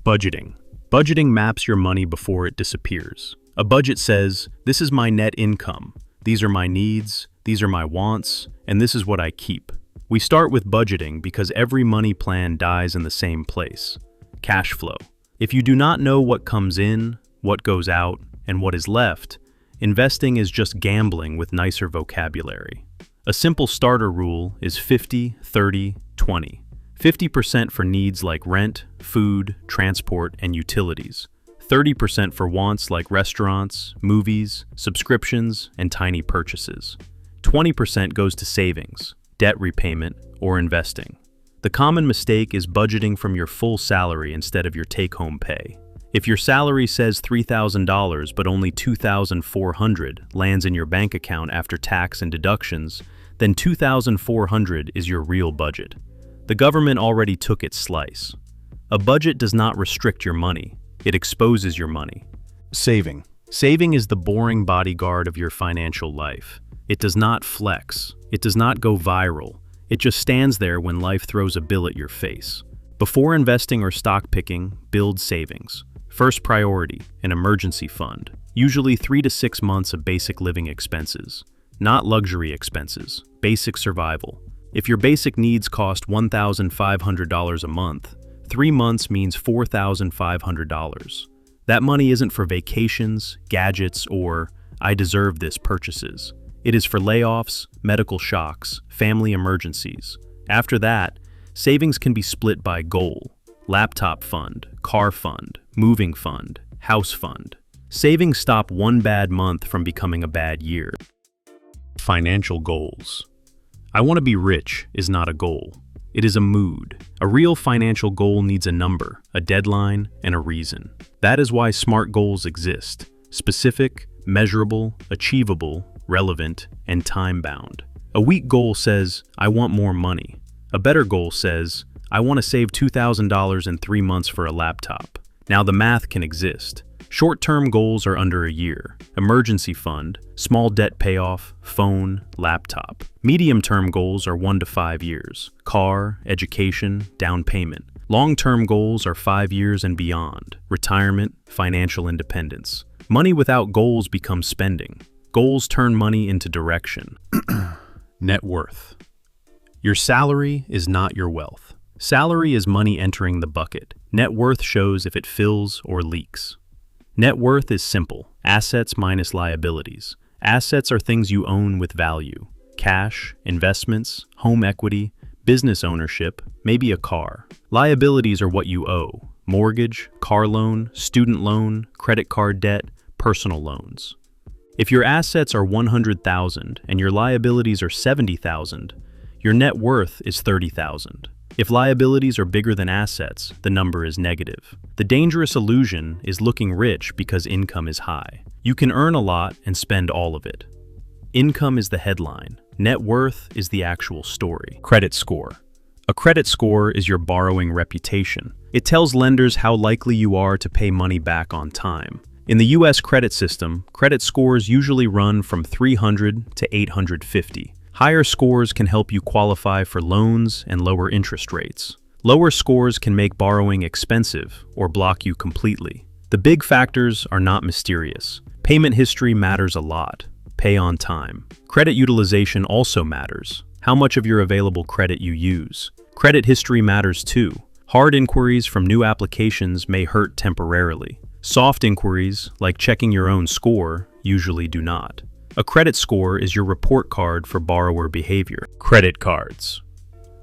Budgeting. Budgeting maps your money before it disappears. A budget says, this is my net income, these are my needs, these are my wants, and this is what I keep. We start with budgeting because every money plan dies in the same place. Cash flow. If you do not know what comes in, what goes out, and what is left, investing is just gambling with nicer vocabulary. A simple starter rule is 50, 30, 20. 50% for needs like rent, food, transport, and utilities. 30% for wants like restaurants, movies, subscriptions, and tiny purchases. 20% goes to savings, debt repayment, or investing. The common mistake is budgeting from your full salary instead of your take-home pay. If your salary says $3,000 but only $2,400 lands in your bank account after tax and deductions, then $2,400 is your real budget. The government already took its slice. A budget does not restrict your money, it exposes your money. Saving. Saving is the boring bodyguard of your financial life. It does not flex, it does not go viral, it just stands there when life throws a bill at your face. Before investing or stock picking, build savings. First priority, an emergency fund, usually 3 to 6 months of basic living expenses. Not luxury expenses, basic survival. If your basic needs cost $1,500 a month, 3 months means $4,500. That money isn't for vacations, gadgets, or I deserve this purchases. It is for layoffs, medical shocks, family emergencies. After that, savings can be split by goal: laptop fund, car fund, moving fund, house fund. Savings stop one bad month from becoming a bad year. Financial goals. I want to be rich is not a goal. It is a mood. A real financial goal needs a number, a deadline, and a reason. That is why SMART goals exist: specific, measurable, achievable, relevant, and time-bound. A weak goal says, I want more money. A better goal says, I want to save $2,000 in 3 months for a laptop. Now the math can exist. Short-term goals are under a year: emergency fund, small debt payoff, phone, laptop. Medium-term goals are 1 to 5 years: car, education, down payment. Long-term goals are 5 years and beyond: retirement, financial independence. Money without goals becomes spending. Goals turn money into direction. Net worth. Your salary is not your wealth. Salary is money entering the bucket. Net worth shows if it fills or leaks. Net worth is simple: assets minus liabilities. Assets are things you own with value: cash, investments, home equity, business ownership, maybe a car. Liabilities are what you owe: mortgage, car loan, student loan, credit card debt, personal loans. If your assets are $100,000 and your liabilities are $70,000, your net worth is $30,000. If liabilities are bigger than assets, the number is negative. The dangerous illusion is looking rich because income is high. You can earn a lot and spend all of it. Income is the headline. Net worth is the actual story. Credit score. A credit score is your borrowing reputation. It tells lenders how likely you are to pay money back on time. In the US credit system, credit scores usually run from 300 to 850. Higher scores can help you qualify for loans and lower interest rates. Lower scores can make borrowing expensive or block you completely. The big factors are not mysterious. Payment history matters a lot. Pay on time. Credit utilization also matters: how much of your available credit you use. Credit history matters too. Hard inquiries from new applications may hurt temporarily. Soft inquiries, like checking your own score, usually do not. A credit score is your report card for borrower behavior. Credit cards.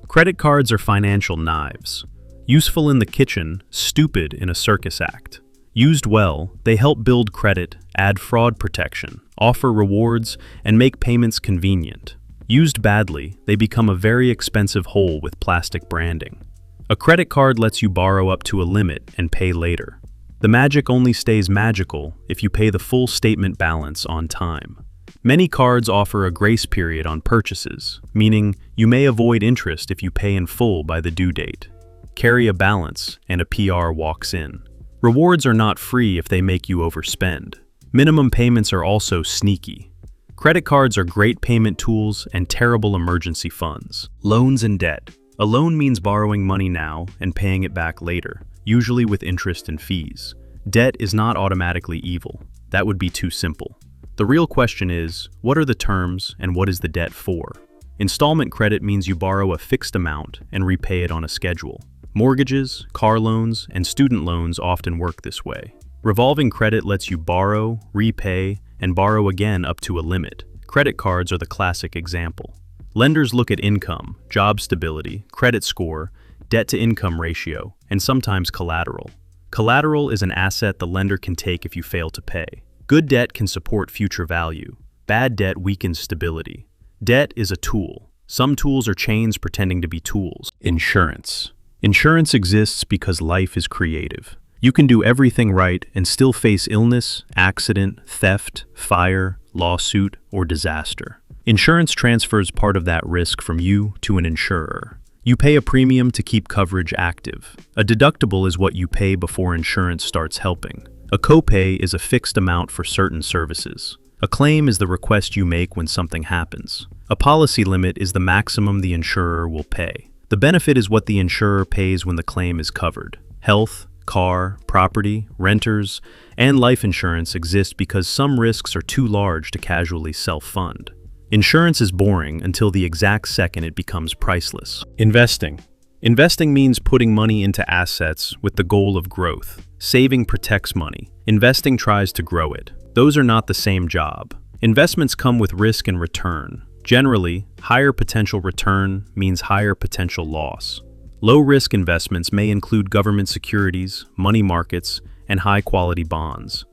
Credit cards are financial knives. Useful in the kitchen, stupid in a circus act. Used well, they help build credit, add fraud protection, offer rewards, and make payments convenient. Used badly, they become a very expensive hole with plastic branding. A credit card lets you borrow up to a limit and pay later. The magic only stays magical if you pay the full statement balance on time. Many cards offer a grace period on purchases, meaning you may avoid interest if you pay in full by the due date. Carry a balance and a PR walks in. Rewards are not free if they make you overspend. Minimum payments are also sneaky. Credit cards are great payment tools and terrible emergency funds. Loans and debt. A loan means borrowing money now and paying it back later. usually with interest and fees. Debt is not automatically evil. That would be too simple. The real question is, what are the terms and what is the debt for? Installment credit means you borrow a fixed amount and repay it on a schedule. Mortgages, car loans, and student loans often work this way. Revolving credit lets you borrow, repay, and borrow again up to a limit. Credit cards are the classic example. Lenders look at income, job stability, credit score, debt-to-income ratio, and sometimes collateral. Collateral is an asset the lender can take if you fail to pay. Good debt can support future value. Bad debt weakens stability. Debt is a tool. Some tools are chains pretending to be tools. Insurance. Insurance exists because life is creative. You can do everything right and still face illness, accident, theft, fire, lawsuit, or disaster. Insurance transfers part of that risk from you to an insurer. You pay a premium to keep coverage active. A deductible is what you pay before insurance starts helping. A copay is a fixed amount for certain services. A claim is the request you make when something happens. A policy limit is the maximum the insurer will pay. The benefit is what the insurer pays when the claim is covered. Health, car, property, renters, and life insurance exist because some risks are too large to casually self-fund. Insurance is boring until the exact second it becomes priceless. Investing. Investing means putting money into assets with the goal of growth. Saving protects money. Investing tries to grow it. Those are not the same job. Investments come with risk and return. Generally, higher potential return means higher potential loss. Low-risk investments may include government securities, money markets, and high-quality bonds.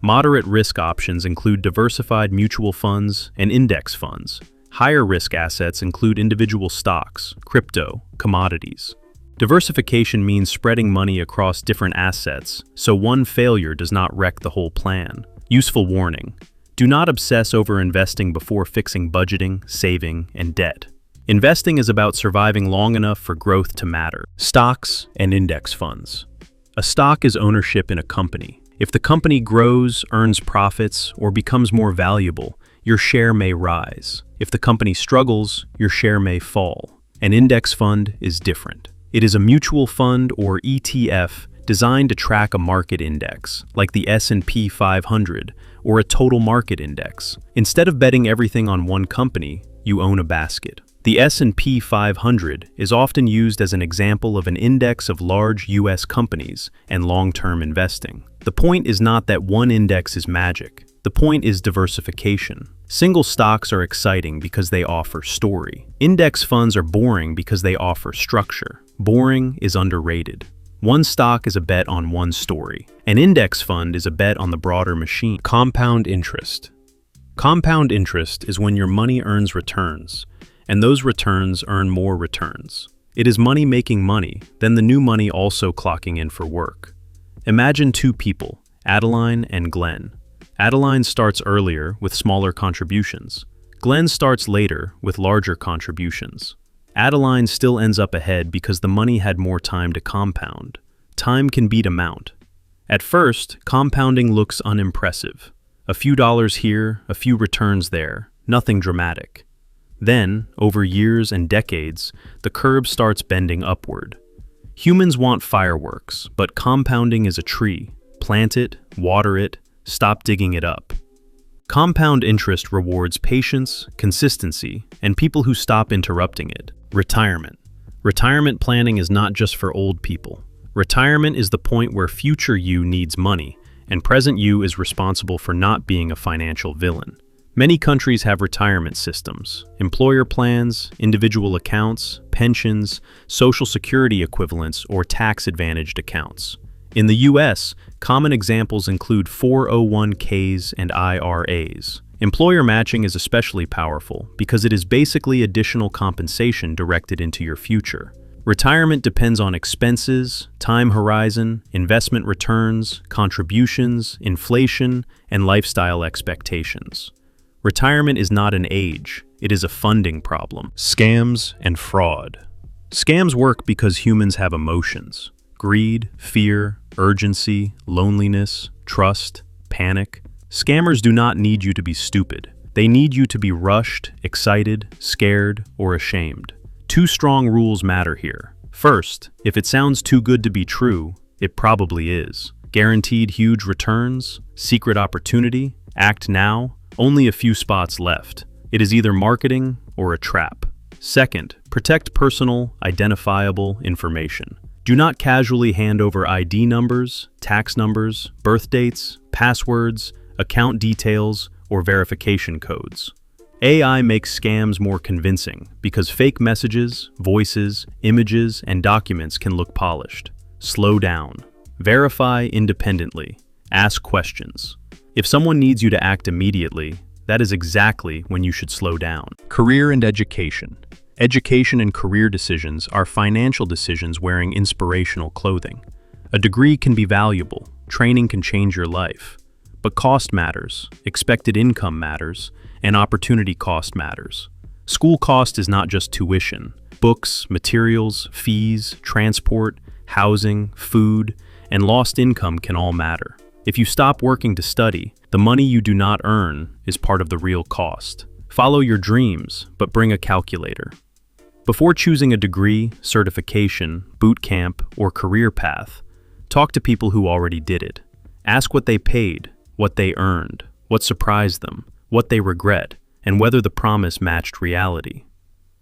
Moderate risk options include diversified mutual funds and index funds. Higher risk assets include individual stocks, crypto, commodities. Diversification means spreading money across different assets, so one failure does not wreck the whole plan. Useful warning: do not obsess over investing before fixing budgeting, saving, and debt. Investing is about surviving long enough for growth to matter. Stocks and index funds. A stock is ownership in a company. If the company grows, earns profits, or becomes more valuable, your share may rise. If the company struggles, your share may fall. An index fund is different. It is a mutual fund or ETF designed to track a market index, like the S&P 500 or a total market index. Instead of betting everything on one company, you own a basket. The S&P 500 is often used as an example of an index of large U.S. companies and long-term investing. The point is not that one index is magic. The point is diversification. Single stocks are exciting because they offer story. Index funds are boring because they offer structure. Boring is underrated. One stock is a bet on one story. An index fund is a bet on the broader machine. Compound interest. Compound interest is when your money earns returns, and those returns earn more returns. It is money making money, then the new money also clocking in for work. Imagine two people, Adeline and Glenn. Adeline starts earlier with smaller contributions. Glenn starts later with larger contributions. Adeline still ends up ahead because the money had more time to compound. Time can beat amount. At first, compounding looks unimpressive. A few dollars here, a few returns there, nothing dramatic. Then, over years and decades, the curve starts bending upward. Humans want fireworks, but compounding is a tree. Plant it, water it, stop digging it up. Compound interest rewards patience, consistency, and people who stop interrupting it. Retirement. Retirement planning is not just for old people. Retirement is the point where future you needs money, and present you is responsible for not being a financial villain. Many countries have retirement systems, employer plans, individual accounts, pensions, social security equivalents, or tax-advantaged accounts. In the U.S., common examples include 401ks and IRAs. Employer matching is especially powerful because it is basically additional compensation directed into your future. Retirement depends on expenses, time horizon, investment returns, contributions, inflation, and lifestyle expectations. Retirement is not an age, it is a funding problem. Scams and fraud. Scams work because humans have emotions. Greed, fear, urgency, loneliness, trust, panic. Scammers do not need you to be stupid. They need you to be rushed, excited, scared, or ashamed. Two strong rules matter here. First, if it sounds too good to be true, It probably is. Guaranteed huge returns? Secret opportunity? Act now? Only a few spots left. It is either marketing or a trap. Second, protect personal, identifiable information. Do not casually hand over ID numbers, tax numbers, birth dates, passwords, account details, or verification codes. AI makes scams more convincing because fake messages, voices, images, and documents can look polished. Slow down. Verify independently. Ask questions. If someone needs you to act immediately, that is exactly when you should slow down. Career and education. Education and career decisions are financial decisions wearing inspirational clothing. A degree can be valuable, training can change your life. But cost matters, expected income matters, and opportunity cost matters. School cost is not just tuition. Books, materials, fees, transport, housing, food, and lost income can all matter. If you stop working to study, the money you do not earn is part of the real cost. Follow your dreams, but bring a calculator. Before choosing a degree, certification, boot camp, or career path, talk to people who already did it. Ask what they paid, what they earned, what surprised them, what they regret, and whether the promise matched reality.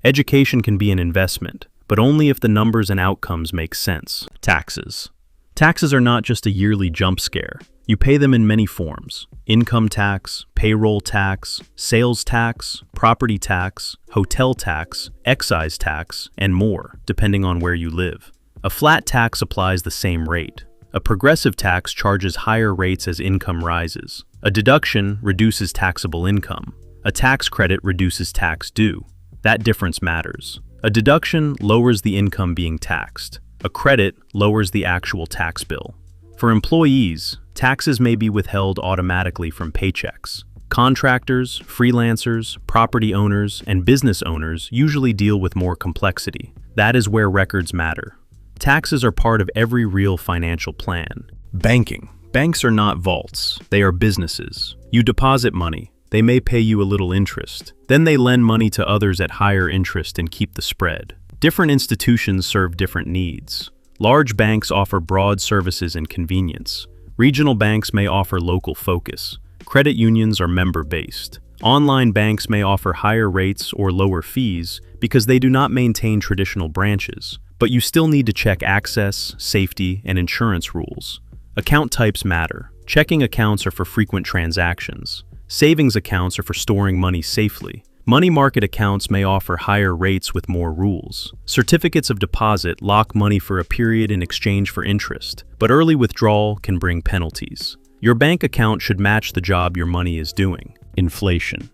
Education can be an investment, but only if the numbers and outcomes make sense. Taxes. Taxes are not just a yearly jump scare. You pay them in many forms: income tax, payroll tax, sales tax, property tax, hotel tax, excise tax, and more, depending on where you live. A flat tax applies the same rate. A progressive tax charges higher rates as income rises. A deduction reduces taxable income. A tax credit reduces tax due. That difference matters. A deduction lowers the income being taxed. A credit lowers the actual tax bill. For employees, taxes may be withheld automatically from paychecks. Contractors, freelancers, property owners, and business owners usually deal with more complexity. That is where records matter. Taxes are part of every real financial plan. Banking. Banks are not vaults. They are businesses. You deposit money. They may pay you a little interest. Then they lend money to others at higher interest and keep the spread. Different institutions serve different needs. Large banks offer broad services and convenience. Regional banks may offer local focus. Credit unions are member-based. Online banks may offer higher rates or lower fees because they do not maintain traditional branches, but you still need to check access, safety, and insurance rules. Account types matter. Checking accounts are for frequent transactions. Savings accounts are for storing money safely. Money market accounts may offer higher rates with more rules. Certificates of deposit lock money for a period in exchange for interest, but early withdrawal can bring penalties. Your bank account should match the job your money is doing. Inflation.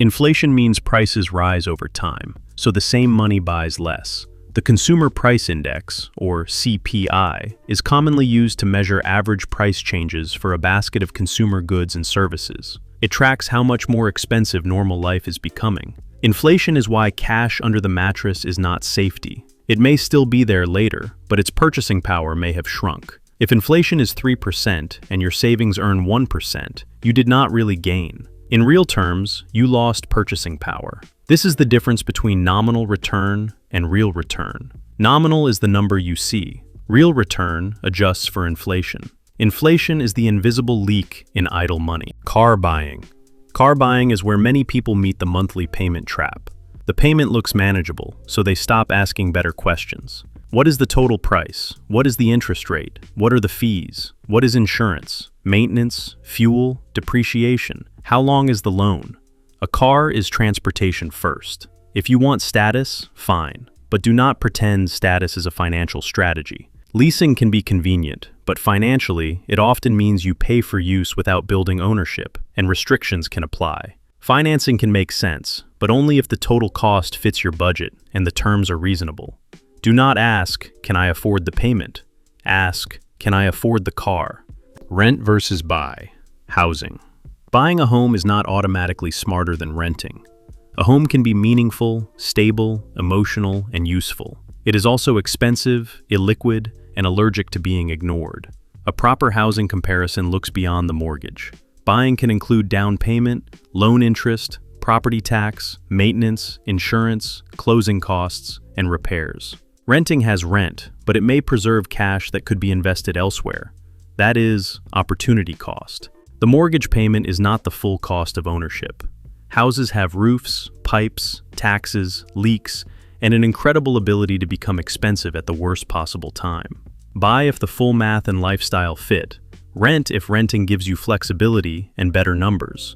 Inflation means prices rise over time, so the same money buys less. The Consumer Price Index, or CPI, is commonly used to measure average price changes for a basket of consumer goods and services. It tracks how much more expensive normal life is becoming. Inflation is why cash under the mattress is not safety. It may still be there later, but its purchasing power may have shrunk. If inflation is 3% and your savings earn 1%, you did not really gain. In real terms, you lost purchasing power. This is the difference between nominal return and real return. Nominal is the number you see. Real return adjusts for inflation. Inflation is the invisible leak in idle money. Car buying. Car buying is where many people meet the monthly payment trap. The payment looks manageable, so they stop asking better questions. What is the total price? What is the interest rate? What are the fees? What is insurance? Maintenance? Fuel? Depreciation? How long is the loan? A car is transportation first. If you want status, fine, but do not pretend status is a financial strategy. Leasing can be convenient, but financially, it often means you pay for use without building ownership, and restrictions can apply. Financing can make sense, but only if the total cost fits your budget and the terms are reasonable. Do not ask, "Can I afford the payment?" Ask, "Can I afford the car?" Rent versus buy. Housing. Buying a home is not automatically smarter than renting. A home can be meaningful, stable, emotional, and useful. It is also expensive, illiquid, and allergic to being ignored. A proper housing comparison looks beyond the mortgage. Buying can include down payment, loan interest, property tax, maintenance, insurance, closing costs, and repairs. Renting has rent, but it may preserve cash that could be invested elsewhere. That is opportunity cost. The mortgage payment is not the full cost of ownership. Houses have roofs, pipes, taxes, leaks, and an incredible ability to become expensive at the worst possible time. Buy if the full math and lifestyle fit. Rent if renting gives you flexibility and better numbers.